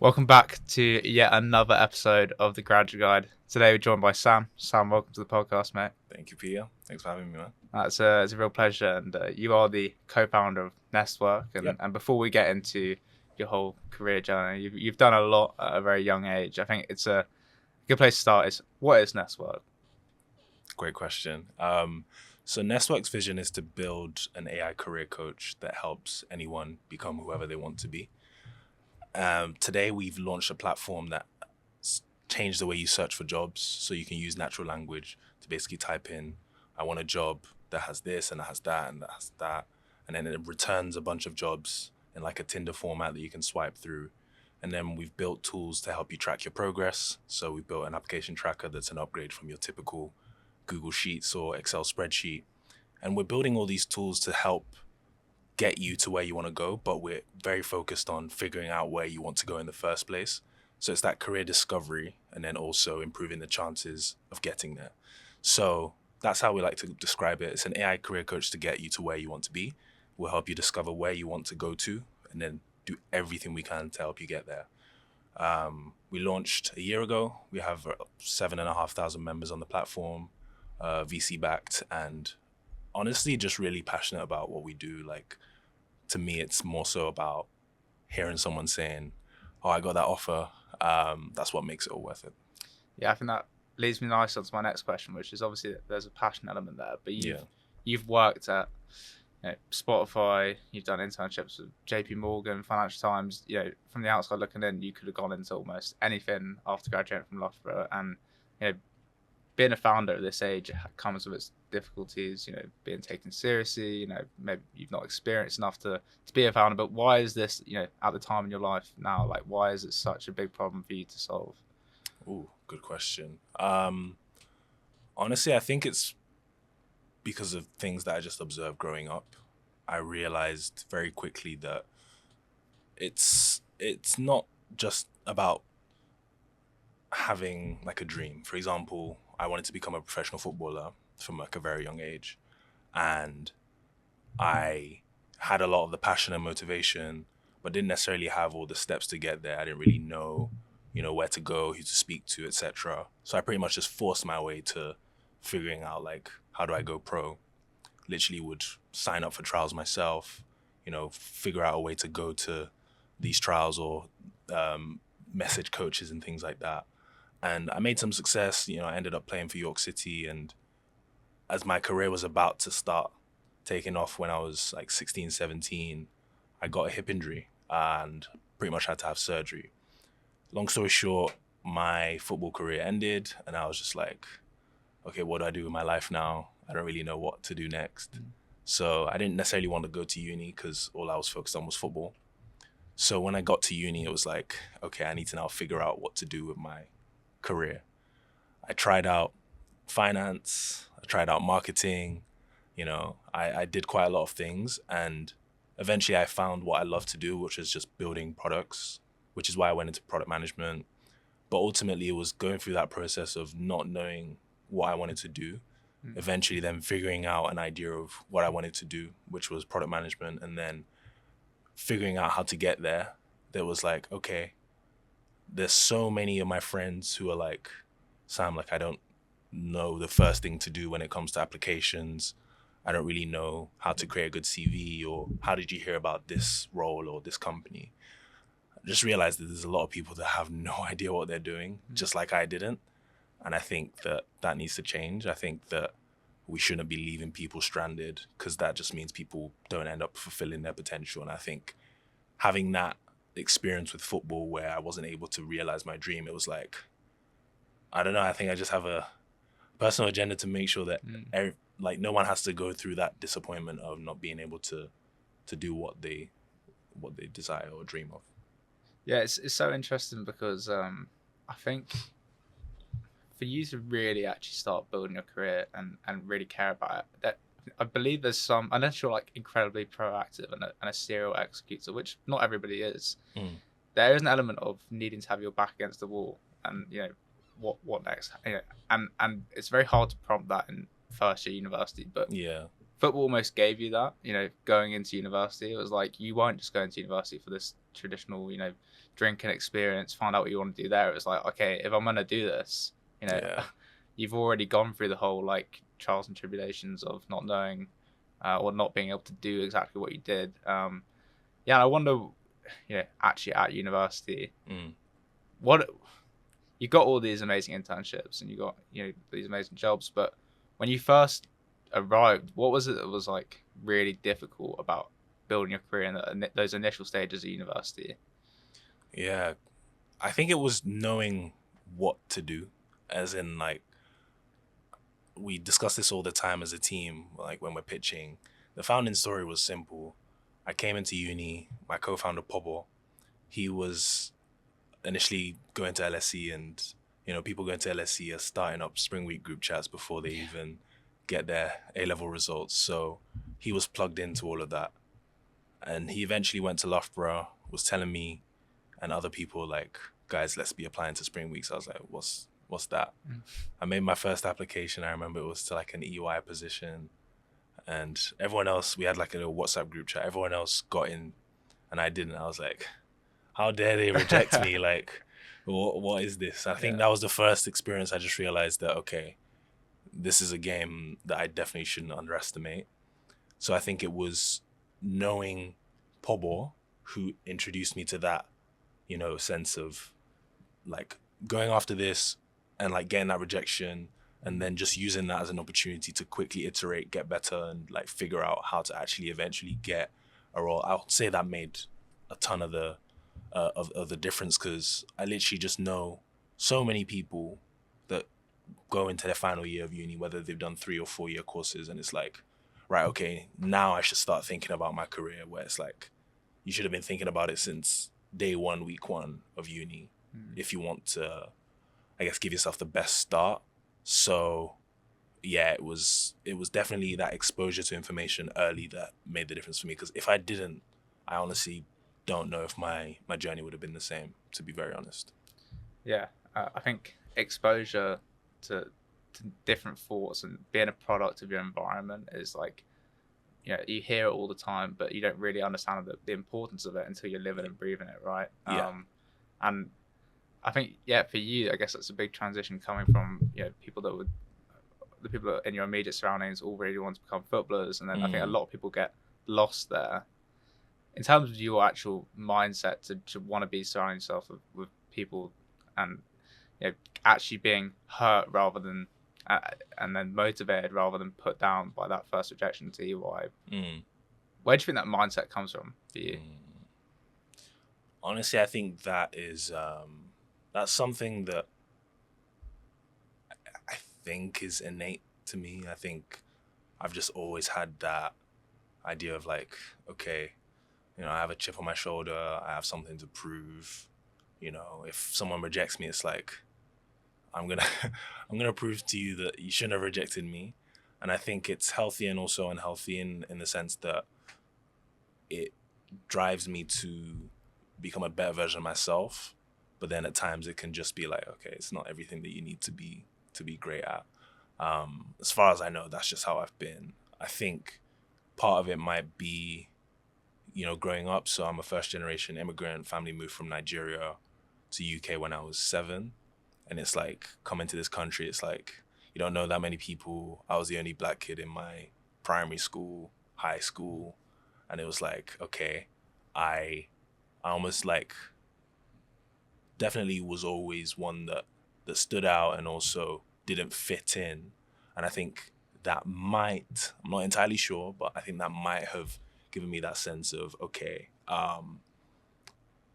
Welcome back to yet another episode of the Graduate Guide. Today we're joined by Sam. Sam, welcome to the podcast, mate. Thank you, Peter. Thanks for having me, man. It's a real pleasure, and you are the co-founder of Nestwork. And before we get into your whole career journey, you've done a lot at a very young age. I think it's a good place to start. What is Nestwork? Great question. So Nestwork's vision is to build an AI career coach that helps anyone become whoever they want to be. Today, we've launched a platform that changed the way you search for jobs. So you can use natural language to basically type in, I want a job that has this and that has that and that has that. And then it returns a bunch of jobs in like a Tinder format that you can swipe through. And then we've built tools to help you track your progress. So we built an application tracker that's an upgrade from your typical Google Sheets or Excel spreadsheet. And we're building all these tools to help get you to where you want to go, but we're very focused on figuring out where you want to go in the first place. So it's that career discovery and then also improving the chances of getting there. So that's how we like to describe it. It's an AI career coach to get you to where you want to be. We'll help you discover where you want to go to and then do everything we can to help you get there. We launched a year ago. We have 7,500 members on the platform, VC backed, and honestly just really passionate about what we do. Like, to me, it's more so about hearing someone saying, oh, I got that offer. That's what makes it all worth it. Yeah, I think that leads me nicely on to my next question, which is obviously there's a passion element there, but you've worked at Spotify, you've done internships with JP Morgan, Financial Times. From the outside looking in, you could have gone into almost anything after graduating from Loughborough, and being a founder at this age comes with its difficulties, being taken seriously, maybe you've not experienced enough to be a founder, but why is this, at the time in your life now, like, why is it such a big problem for you to solve? Ooh, good question. Honestly, I think it's because of things that I just observed growing up. I realized very quickly that it's not just about having like a dream. For example, I wanted to become a professional footballer from like a very young age, and I had a lot of the passion and motivation, but didn't necessarily have all the steps to get there. I didn't really know, where to go, who to speak to, etc. So I pretty much just forced my way to figuring out like, how do I go pro? Literally would sign up for trials myself, figure out a way to go to these trials or message coaches and things like that. And I made some success. I ended up playing for York City. And as my career was about to start taking off when I was like 16, 17, I got a hip injury and pretty much had to have surgery. Long story short, my football career ended and I was just like, okay, what do I do with my life now? I don't really know what to do next. So I didn't necessarily want to go to uni because all I was focused on was football. So when I got to uni, it was like, okay, I need to now figure out what to do with my career. I tried out finance, I tried out marketing, I did quite a lot of things, and eventually I found what I love to do, which is just building products, which is why I went into product management. But ultimately it was going through that process of not knowing what I wanted to do, eventually then figuring out an idea of what I wanted to do, which was product management, and then figuring out how to get there. There was like, okay, there's so many of my friends who are like, Sam, like, I don't know the first thing to do when it comes to applications. I don't really know how to create a good CV, or how did you hear about this role or this company? I just realized that there's a lot of people that have no idea what they're doing, just like I didn't. And I think that needs to change. I think that we shouldn't be leaving people stranded, because that just means people don't end up fulfilling their potential. And I think having that experience with football where I wasn't able to realize my dream, it was like, I don't know, I think I just have a personal agenda to make sure that no one has to go through that disappointment of not being able to do what they desire or dream of. Yeah, it's so interesting because I think for you to really actually start building your career and really care about it, that I believe there's some, unless you're like incredibly proactive and a serial executor, which not everybody is, there is an element of needing to have your back against the wall and, what next? And it's very hard to prompt that in first year university, but football almost gave you that, going into university. It was like you weren't just going to university for this traditional, drinking experience, find out what you want to do there. It was like, okay, if I'm going to do this, Yeah. you've already gone through the whole like trials and tribulations of not knowing or not being able to do exactly what you did. Yeah, I wonder, actually at university, what you got all these amazing internships and you got these amazing jobs, but when you first arrived, what was it that was like really difficult about building your career in those initial stages of university? Yeah, I think it was knowing what to do, as in like we discuss this all the time as a team, like when we're pitching. The founding story was simple. I came into uni, my co-founder Pobo, he was initially going to LSE, and people going to LSE are starting up spring week group chats before they even get their A-level results. So he was plugged into all of that. And he eventually went to Loughborough, was telling me and other people like, guys, let's be applying to spring weeks. I was like, what's that? I made my first application. I remember it was to like an EY position, and everyone else, we had like a little WhatsApp group chat. Everyone else got in and I didn't. I was like, how dare they reject me? Like, what is this? I think that was the first experience I just realized that, okay, this is a game that I definitely shouldn't underestimate. So I think it was knowing Pobo who introduced me to that, sense of like going after this and like getting that rejection, and then just using that as an opportunity to quickly iterate, get better, and like figure out how to actually eventually get a role. I'll say that made a ton of the of the difference, because I literally just know so many people that go into their final year of uni, whether they've done 3 or 4 year courses, and it's like, right, okay, now I should start thinking about my career, where it's like, you should have been thinking about it since day one, week one of uni, if you want to, I guess, give yourself the best start. So yeah, it was definitely that exposure to information early that made the difference for me, because if I didn't, I honestly don't know if my journey would have been the same, to be very honest. Yeah, I think exposure to different thoughts and being a product of your environment is like, you hear it all the time, but you don't really understand the importance of it until you're living and breathing it, right? Yeah. And I think, for you, I guess that's a big transition coming from, the people that in your immediate surroundings all really want to become footballers, and then I think a lot of people get lost there. In terms of your actual mindset to want to be surrounding yourself with people and actually being hurt rather than and then motivated rather than put down by that first rejection to EY, where do you think that mindset comes from for you? Honestly, I think that is that's something that I think is innate to me. I think I've just always had that idea of like, okay, I have a chip on my shoulder, I have something to prove. If someone rejects me, it's like, I'm gonna prove to you that you shouldn't have rejected me. And I think it's healthy and also unhealthy in the sense that it drives me to become a better version of myself. But then at times it can just be like, okay, it's not everything that you need to be great at. As far as I know, that's just how I've been. I think part of it might be, growing up. So I'm a first generation immigrant. Family moved from Nigeria to UK when I was 7. And it's like, coming to this country, it's like, you don't know that many people. I was the only black kid in my primary school, high school. And it was like, okay, I almost like definitely was always one that stood out and also didn't fit in. And I think that might, I'm not entirely sure, but I think that might have given me that sense of, okay, I'm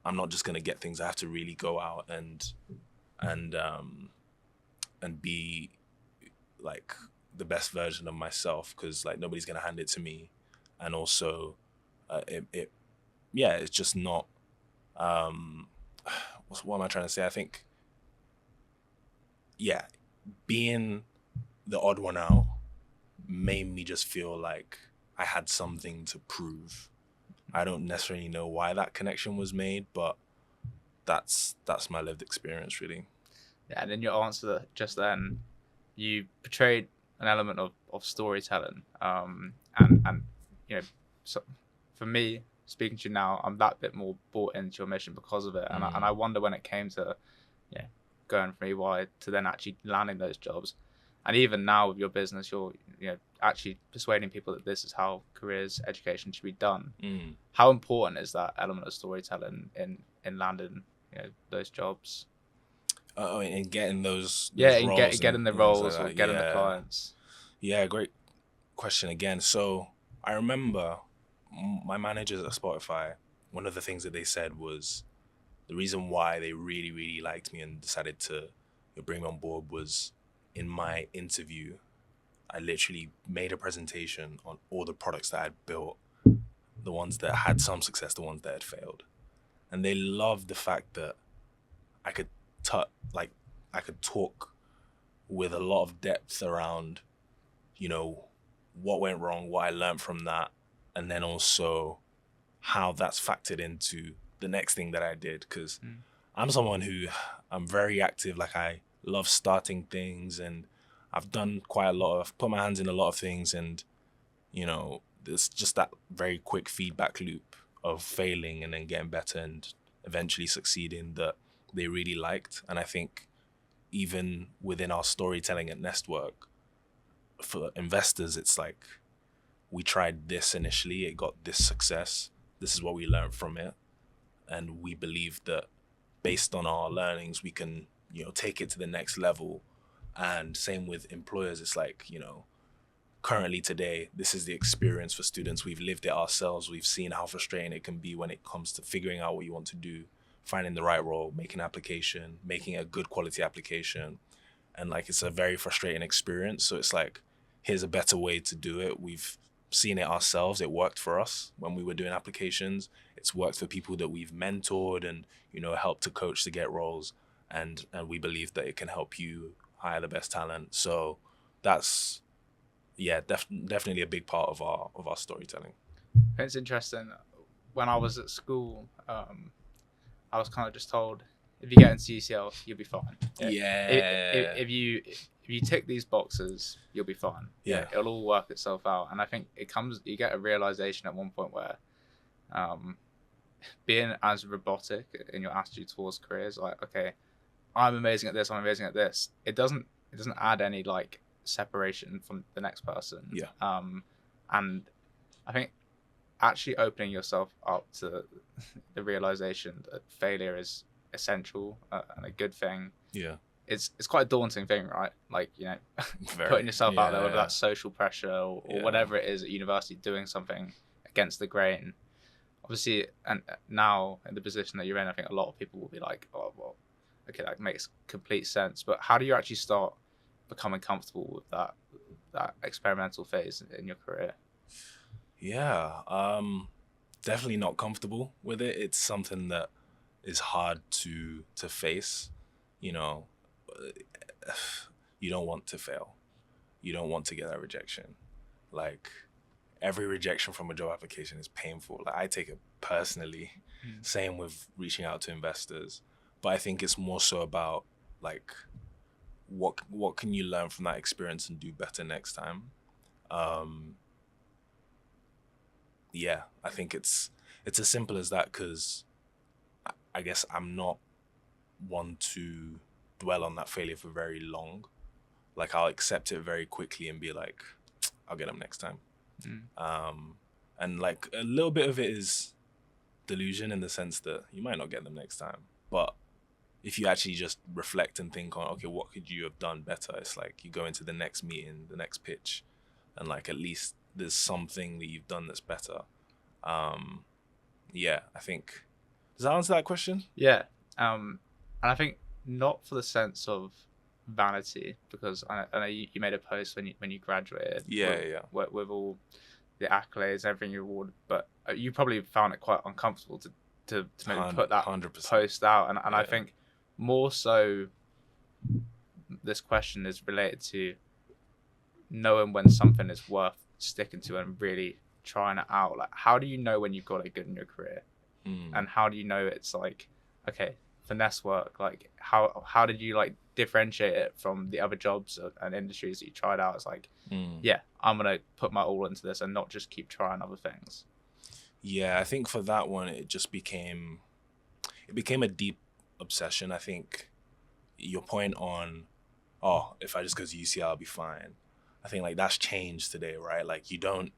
not just gonna get things. I have to really go out and be like the best version of myself, because like nobody's gonna hand it to me. And also it's just not what am I trying to say? I think being the odd one out made me just feel like I had something to prove. I don't necessarily know why that connection was made, but that's my lived experience, really. Yeah, and in your answer just then, you portrayed an element of storytelling, and so for me, speaking to you now, I'm that bit more bought into your mission because of it. And I wonder when it came to going from EY to then actually landing those jobs, and even now with your business, you're actually persuading people that this is how careers education should be done. How important is that element of storytelling in landing those jobs? In getting those roles, getting the roles like or getting the clients. Yeah, great question again. So I remember my managers at Spotify, one of the things that they said was the reason why they really, really liked me and decided to bring me on board was in my interview, I literally made a presentation on all the products that I'd built, the ones that had some success, the ones that had failed. And they loved the fact that I could talk with a lot of depth around, what went wrong, what I learned from that, and then also how that's factored into the next thing that I did. Because I'm someone I'm very active. Like, I love starting things, and I've done I've put my hands in a lot of things, and there's just that very quick feedback loop of failing and then getting better and eventually succeeding that they really liked. And I think even within our storytelling at Nestwork, for investors, it's like, we tried this initially, it got this success, this is what we learned from it, and we believe that based on our learnings we can take it to the next level. And same with employers, it's like, currently today, this is the experience for students. We've lived it ourselves. We've seen how frustrating it can be when it comes to figuring out what you want to do, finding the right role, making an application, making a good quality application. And like, it's a very frustrating experience. So it's like, here's a better way to do it. We've seen it ourselves. It worked for us when we were doing applications. It's worked for people that we've mentored and, helped to coach to get roles. And we believe that it can help you hire the best talent. So that's, definitely a big part of our storytelling. It's interesting. When I was at school, I was kind of just told, if you get into UCL, you'll be fine. If you tick these boxes, you'll be fine. It'll all work itself out. And I think you get a realization at one point where, being as robotic in your attitude towards careers, like, okay, I'm amazing at this, I'm amazing at this. It doesn't add any like separation from the next person. And I think actually opening yourself up to the realization that failure is essential and a good thing. It's quite a daunting thing, right? Like, putting yourself out there, whether that's social pressure or whatever it is at university, doing something against the grain. Obviously, and now in the position that you're in, I think a lot of people will be like, oh, well, okay, that makes complete sense. But how do you actually start becoming comfortable with that experimental phase in your career? Definitely not comfortable with it. It's something that is hard to face. You don't want to fail. You don't want to get that rejection. Like, every rejection from a job application is painful. Like, I take it personally. Same with reaching out to investors. But I think it's more so about, like, what can you learn from that experience and do better next time? I think it's as simple as that, because I guess I'm not one to dwell on that failure for very long. Like, I'll accept it very quickly and be like, I'll get them next time. And like, a little bit of it is delusion in the sense that you might not get them next time. But if you actually just reflect and think on, okay, what could you have done better? It's like, you go into the next meeting, the next pitch, and like, at least there's something that you've done that's better. I think, does that answer that question? And I think not for the sense of vanity, because I know you made a post when you graduated. With all the accolades, everything you awarded, but you probably found it quite uncomfortable to maybe put that 100%. Post out. And I think more so this question is related to knowing when something is worth sticking to and really trying it out. Like, how do you know when you've got it good in your career? And how do you know it's like, okay, for Nestwork, like how did you like differentiate it from the other jobs and industries that you tried out? It's like, yeah, I'm gonna put my all into this and not just keep trying other things. Yeah, I think for that one, it became a deep obsession. I think your point on, oh, if I just go to UCL, I'll be fine. I think like that's changed today, right? Like you don't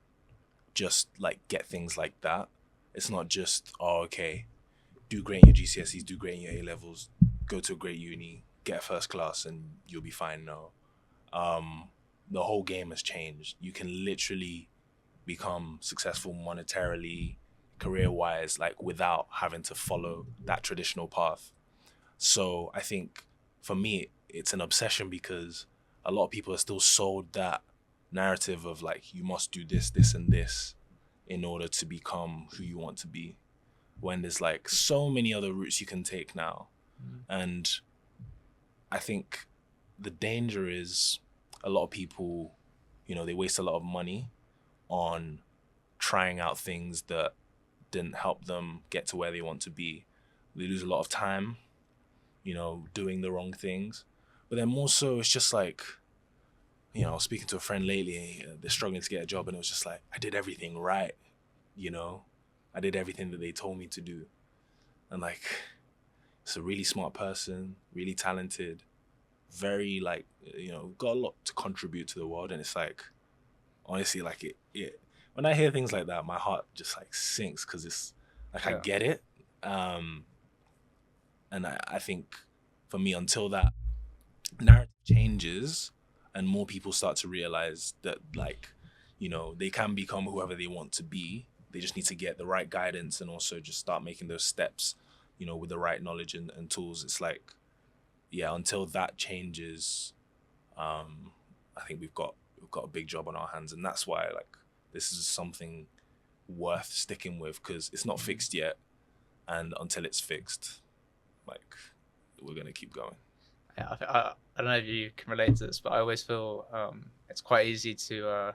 just like get things like that. It's not just, oh, okay, do great in your GCSEs, do great in your A levels, go to a great uni, get a first class, and you'll be fine. No, the whole game has changed. You can literally become successful monetarily, career-wise, like without having to follow that traditional path. So I think for me, it's an obsession because a lot of people are still sold that narrative of like, you must do this, this, and this in order to become who you want to be. When there's like so many other routes you can take now. And I think the danger is a lot of people, they waste a lot of money on trying out things that didn't help them get to where they want to be. They lose a lot of time, doing the wrong things. But then more so, it's just like, I was speaking to a friend lately, they're struggling to get a job, and it was just like, I did everything right, I did everything that they told me to do. And like, it's a really smart person, really talented, very like, got a lot to contribute to the world. And it's like, honestly, like it when I hear things like that, my heart just like sinks, because it's like, I get it. And I think for me, until that narrative changes and more people start to realize that like, they can become whoever they want to be, they just need to get the right guidance and also just start making those steps, with the right knowledge and tools. It's like, yeah, until that changes, I think we've got a big job on our hands. And that's why like this is something worth sticking with, because it's not fixed yet, and until it's fixed, like, we're gonna keep going. Yeah, I don't know if you can relate to this, but I always feel it's quite easy to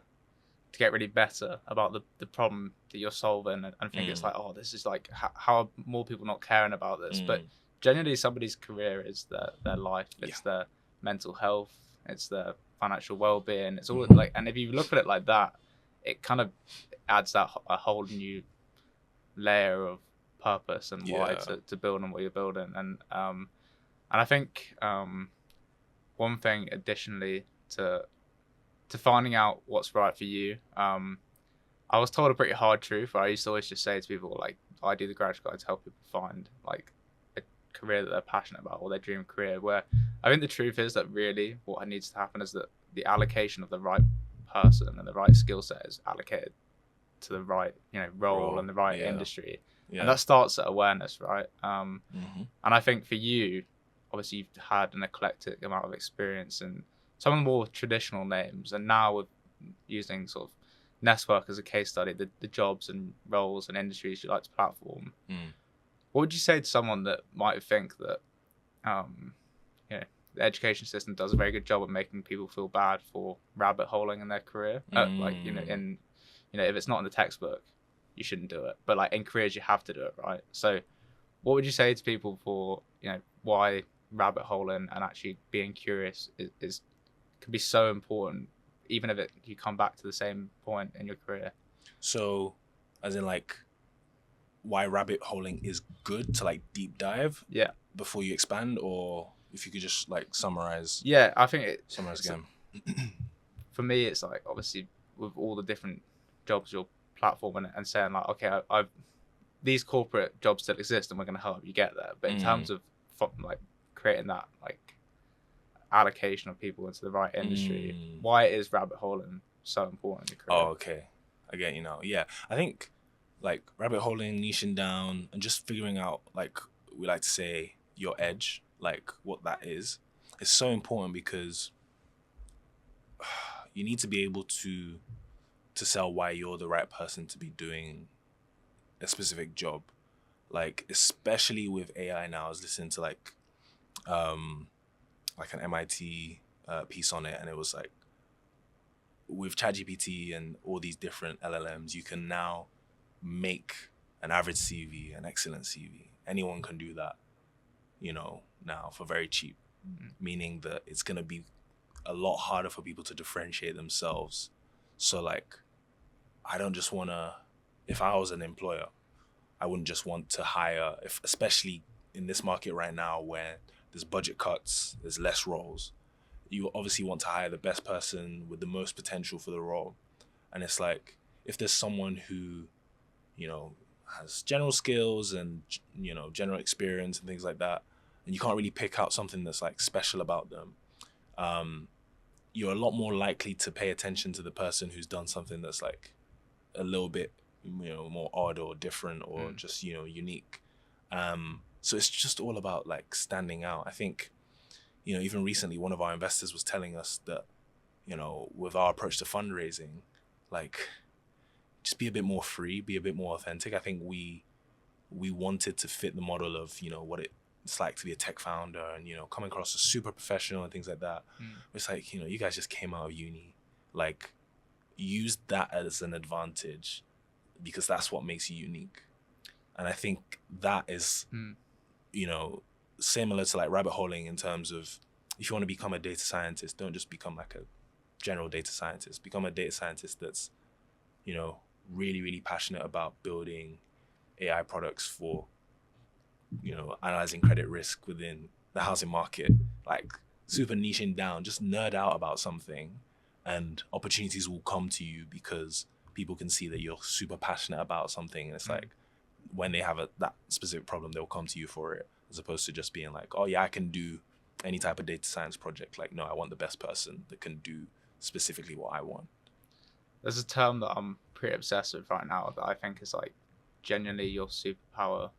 get really better about the problem that you're solving, and think it's like, oh, this is like, how are more people not caring about this? But generally, somebody's career is their life, it's their mental health, it's their financial well-being, it's all like, and if you look at it like that, it kind of adds that a whole new layer of purpose and why to build on what you're building. And I think one thing additionally to finding out what's right for you, I was told a pretty hard truth. I used to always just say to people, like, I do the graduate guide to help people find like a career that they're passionate about, or their dream career, where I think the truth is that really what needs to happen is that the allocation of the right person and the right skill set is allocated to the right role and the right industry. And that starts at awareness, right? And I think for you, obviously you've had an eclectic amount of experience in some of the more traditional names, and now with using sort of Nestwork as a case study, the jobs and roles and industries you like to platform. What would you say to someone that might think that the education system does a very good job of making people feel bad for rabbit holing in their career? Like, if it's not in the textbook, you shouldn't do it, but like in careers you have to do it, right? So what would you say to people for why rabbit holing and actually being curious is can be so important, even if you come back to the same point in your career? So, as in like, why rabbit holing is good to like deep dive before you expand, or if you could just like summarize I think summarize again. For me, it's like, obviously with all the different jobs you're platforming and saying like, okay, I've these corporate jobs still exist and we're going to help you get there, but in terms of like creating that like allocation of people into the right industry, why is rabbit holing so important in your career? Oh, okay, I get you now. Yeah, I think like rabbit holing, niching down, and just figuring out, like we like to say, your edge, like what that is so important, because you need to be able to sell why you're the right person to be doing a specific job. Like, especially with AI now, I was listening to like an MIT piece on it, and it was like, with ChatGPT and all these different LLMs, you can now make an average CV an excellent CV. Anyone can do that. now for very cheap, meaning that it's going to be a lot harder for people to differentiate themselves. So like, I don't just want to, if I was an employer, I wouldn't just want to hire, especially in this market right now where there's budget cuts, there's less roles. You obviously want to hire the best person with the most potential for the role. And it's like, if there's someone who, has general skills and, general experience and things like that, and you can't really pick out something that's like special about them, you're a lot more likely to pay attention to the person who's done something that's like a little bit, more odd or different or just, unique. So it's just all about like standing out. I think, even recently, one of our investors was telling us that, with our approach to fundraising, like, just be a bit more free, be a bit more authentic. I think we wanted to fit the model of, what it's like to be a tech founder and, coming across as super professional and things like that. It's like, you guys just came out of uni. Like, use that as an advantage because that's what makes you unique. And I think that is, similar to like rabbit holing in terms of if you want to become a data scientist, don't just become like a general data scientist. Become a data scientist that's, really, really passionate about building AI products for, analyzing credit risk within the housing market, like super niching down, just nerd out about something and opportunities will come to you because people can see that you're super passionate about something. And it's like, when they have that specific problem, they'll come to you for it, as opposed to just being like, oh yeah, I can do any type of data science project. Like, no, I want the best person that can do specifically what I want. There's a term that I'm pretty obsessed with right now that I think is like genuinely your superpower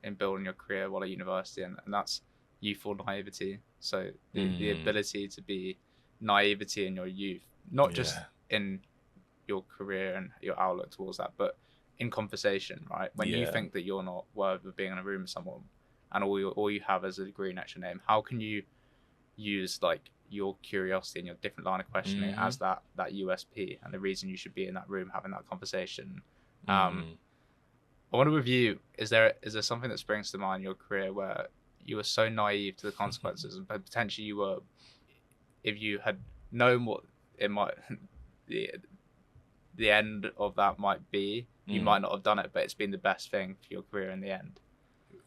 in building your career while at university, and that's youthful naivety. So the ability to be naivety in your youth, not just in your career and your outlook towards that, but in conversation, right? When you think that you're not worthy of being in a room with someone and all you have is a degree next to your name, how can you use like your curiosity and your different line of questioning as that USP and the reason you should be in that room having that conversation? I wonder with you, is there something that springs to mind in your career where you were so naive to the consequences and potentially you were, if you had known what it might the end of that might be, you might not have done it, but it's been the best thing for your career in the end?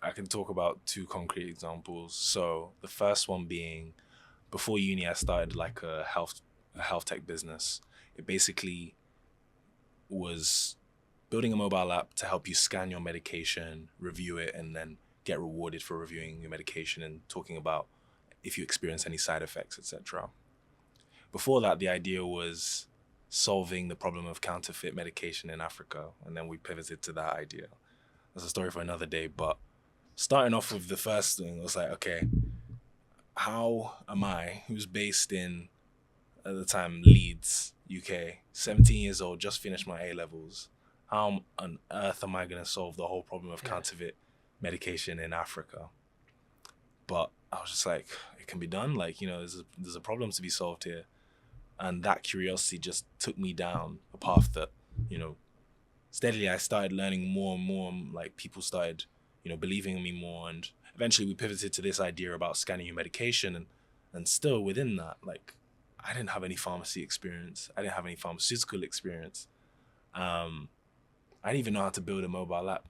I can talk about two concrete examples. So the first one being, before uni, I started like a health tech business. It basically was building a mobile app to help you scan your medication, review it, and then get rewarded for reviewing your medication and talking about if you experience any side effects, etc. Before that, the idea was solving the problem of counterfeit medication in Africa, and then we pivoted to that idea. That's a story for another day, but starting off with the first thing, I was like, okay, how am I, who's based in, at the time, Leeds, UK, 17 years old, just finished my A-levels, how on earth am I going to solve the whole problem of counterfeit medication in Africa? But I was just like, it can be done. Like, there's a problem to be solved here. And that curiosity just took me down a path that, steadily I started learning more and more. Like, people started, believing in me more. And eventually we pivoted to this idea about scanning your medication. And still within that, like, I didn't have any pharmacy experience. I didn't have any pharmaceutical experience. I didn't even know how to build a mobile app.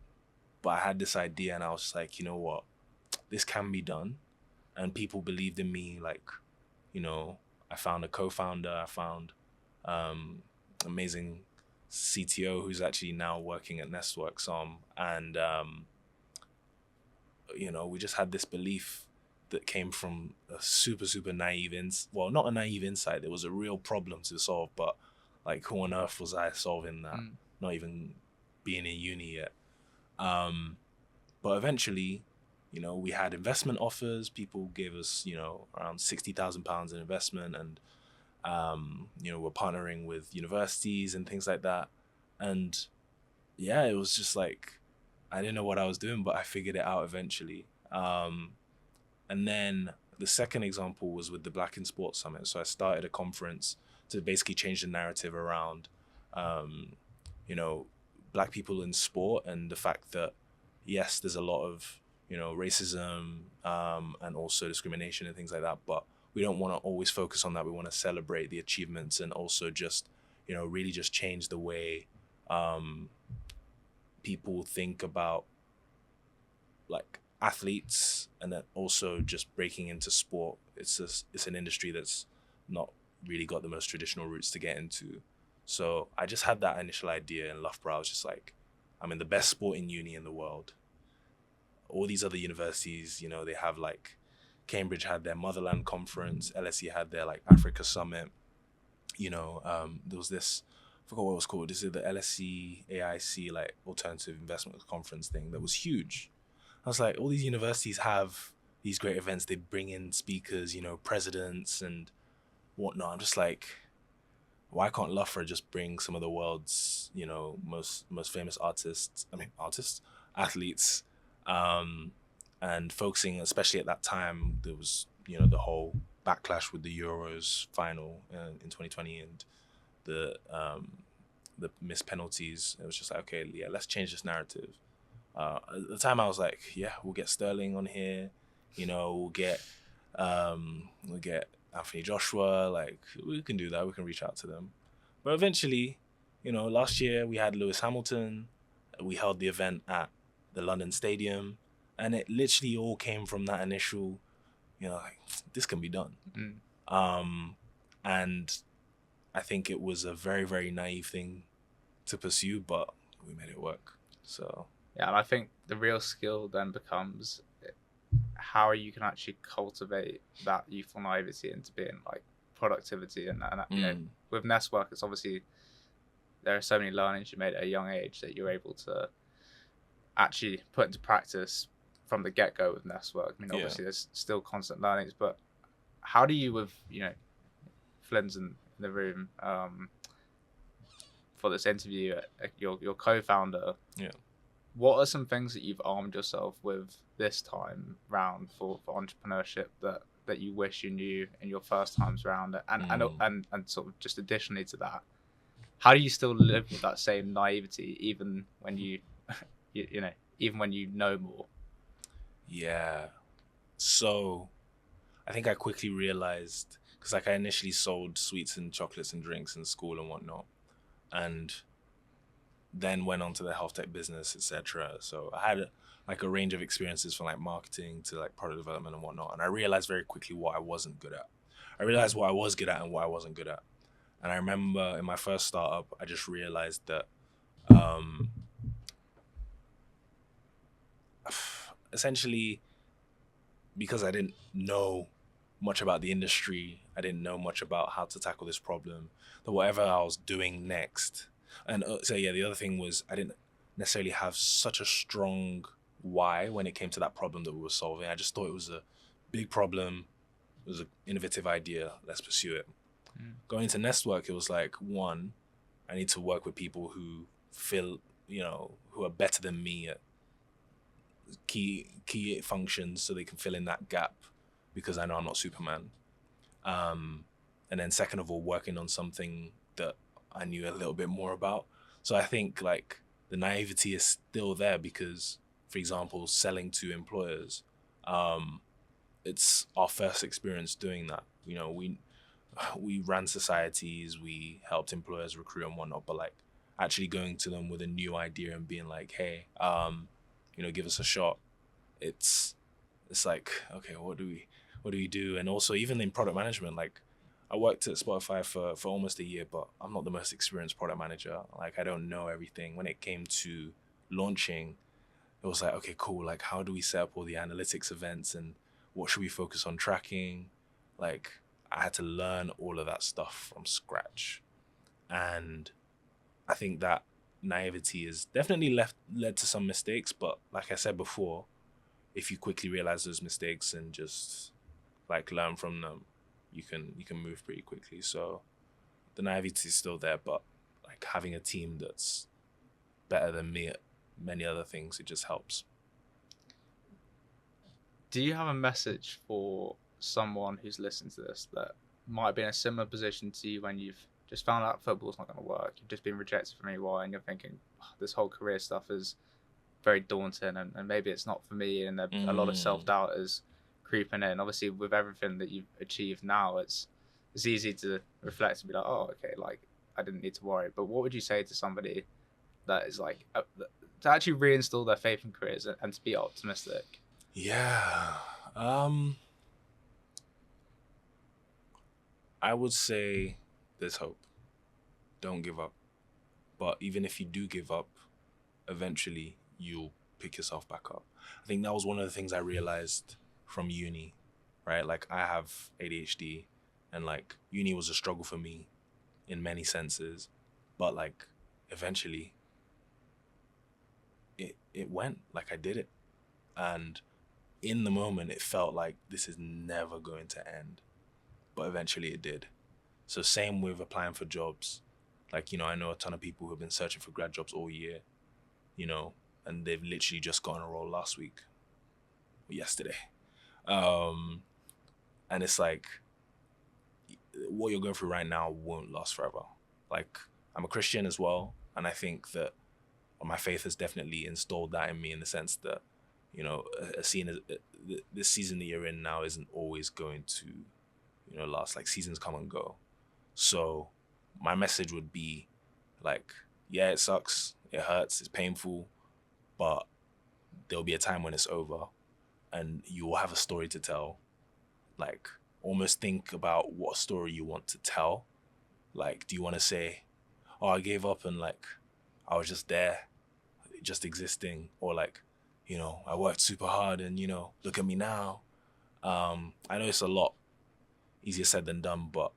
But I had this idea and I was just like, you know what? This can be done. And people believed in me. Like, I found a co-founder. I found amazing CTO who's actually now working at Nestwork. And we just had this belief that came from a super, super naive not a naive insight. There was a real problem to solve, but like, who on earth was I solving that? Not even being in uni yet. But eventually, we had investment offers. People gave us, around £60,000 in investment, and we're partnering with universities and things like that. And yeah, it was just like, I didn't know what I was doing, but I figured it out eventually. And then the second example was with the Black in Sports Summit. So I started a conference to basically change the narrative around, Black people in sport, and the fact that, yes, there's a lot of, racism, and also discrimination and things like that. But we don't want to always focus on that. We want to celebrate the achievements and also just, really just change the way people think about like athletes, and then also just breaking into sport. It's an industry that's not really got the most traditional routes to get into. So I just had that initial idea in Loughborough. I was just like, I'm in the best sporting uni in the world. All these other universities, they have like Cambridge had their Motherland Conference, LSE had their like Africa Summit. There was this, I forgot what it was called. This is the LSE AIC like Alternative Investment Conference thing that was huge. I was like, all these universities have these great events. They bring in speakers, presidents and whatnot. I'm just like, why can't Loughborough just bring some of the world's, most famous athletes, and focusing, especially at that time, there was, the whole backlash with the Euros final in 2020 and the missed penalties. It was just like, okay, yeah, let's change this narrative. At the time I was like, yeah, we'll get Sterling on here, we'll get Anthony Joshua, like we can do that, we can reach out to them. But eventually, last year we had Lewis Hamilton, we held the event at the London Stadium, and it literally all came from that initial, like, this can be done. And I think it was a very, very naive thing to pursue, but we made it work. So yeah, and I think the real skill then becomes how you can actually cultivate that youthful naivety into being like productivity. And with Nestwork, it's obviously there are so many learnings you made at a young age that you're able to actually put into practice from the get-go with Nestwork. I mean, obviously there's still constant learnings, but how do you, with Flynn's in the room for this interview, your co-founder, what are some things that you've armed yourself with this time round for entrepreneurship that you wish you knew in your first times round? And sort of just additionally to that, how do you still live with that same naivety even when even when you know more? Yeah. So I think I quickly realized, because like I initially sold sweets and chocolates and drinks in school and whatnot, and then went on to the health tech business, etc. So I had a range of experiences from like marketing to like product development and whatnot. And I realized very quickly what I wasn't good at. I realized what I was good at and what I wasn't good at. And I remember in my first startup, I just realized that essentially, because I didn't know much about the industry, I didn't know much about how to tackle this problem, that whatever I was doing next, and the other thing was I didn't necessarily have such a strong why when it came to that problem that we were solving. I just thought it was a big problem, it was an innovative idea, let's pursue it. Going into Nestwork, it was like, one, I need to work with people who feel, who are better than me at key functions so they can fill in that gap, because I know I'm not Superman. And then second of all, working on something that I knew a little bit more about. So I think like the naivety is still there because, for example, selling to employers, it's our first experience doing that. We ran societies, we helped employers recruit and whatnot, but like actually going to them with a new idea and being like, hey, give us a shot. It's like, okay, what do we do? And also even in product management, like I worked at Spotify for almost a year, but I'm not the most experienced product manager. Like I don't know everything. When it came to launching, it was like, okay, cool. Like how do we set up all the analytics events and what should we focus on tracking? Like I had to learn all of that stuff from scratch. And I think that naivety has definitely led to some mistakes, but like I said before, if you quickly realize those mistakes and just like learn from them, you can move pretty quickly. So the naivety is still there, but like having a team that's better than me at many other things, it just helps. Do you have a message for someone who's listening to this that might be in a similar position to you when you've just found out football's not going to work, you've just been rejected from EY, and you're thinking, oh, this whole career stuff is very daunting, and maybe it's not for me, and a lot of self-doubt is creeping in. Obviously, with everything that you've achieved now, it's easy to reflect and be like, oh, okay, like I didn't need to worry. But what would you say to somebody that is like to actually reinstall their faith in careers and to be optimistic? Yeah. I would say there's hope. Don't give up. But even if you do give up, eventually you'll pick yourself back up. I think that was one of the things I realized from uni, right? Like I have ADHD, and like uni was a struggle for me in many senses, but like eventually it went, like I did it. And in the moment it felt like this is never going to end, but eventually it did. So same with applying for jobs. Like, I know a ton of people who have been searching for grad jobs all year, and they've literally just gotten a role last week or yesterday. And it's like, what you're going through right now won't last forever. Like, I'm a Christian as well, and I think that my faith has definitely installed that in me, in the sense that, this season that you're in now isn't always going to, last. Like, seasons come and go. So my message would be like, yeah, it sucks, it hurts, it's painful, but there'll be a time when it's over and you will have a story to tell. Like, almost think about what story you want to tell. Like, do you want to say, oh, I gave up and like I was just there, just existing, or like, I worked super hard and look at me now. I know it's a lot easier said than done, but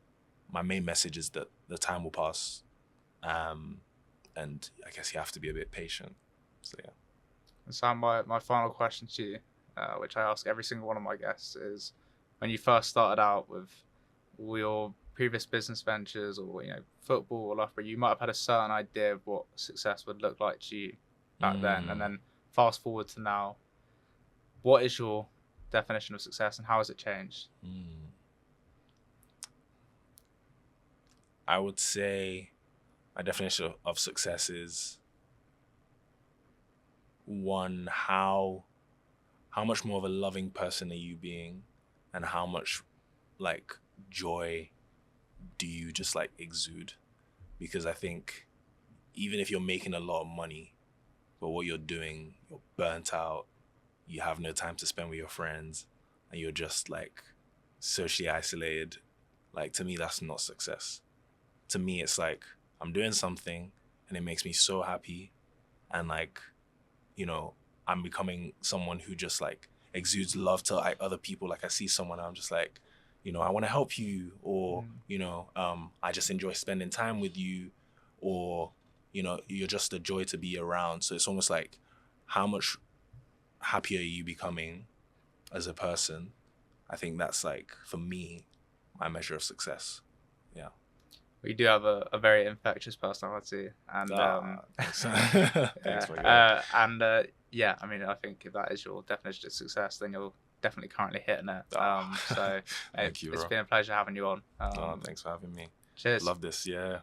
my main message is that the time will pass, and I guess you have to be a bit patient. So yeah. So my final question to you, which I ask every single one of my guests, is when you first started out with all your previous business ventures or football or life, you might have had a certain idea of what success would look like to you back then, and then fast forward to now, what is your definition of success and how has it changed? I would say my definition of success is, one, how much more of a loving person are you being, and how much like joy do you just like exude? Because I think even if you're making a lot of money, but what you're doing, you're burnt out, you have no time to spend with your friends, and you're just like socially isolated, like, to me that's not success. To me it's like I'm doing something and it makes me so happy, and like, I'm becoming someone who just like exudes love to like other people. Like I see someone, I'm just like, I want to help you, or I just enjoy spending time with you, or you're just a joy to be around. So it's almost like, how much happier are you becoming as a person? I think that's like, for me, my measure of success. Yeah. We do have a very infectious personality, and thanks. Thanks, my guy. Yeah, I mean, I think if that is your definition of success, then you're definitely currently hitting it. So Thank you, it's bro. been a pleasure having you on. Thanks for having me. Cheers. Love this. Yeah.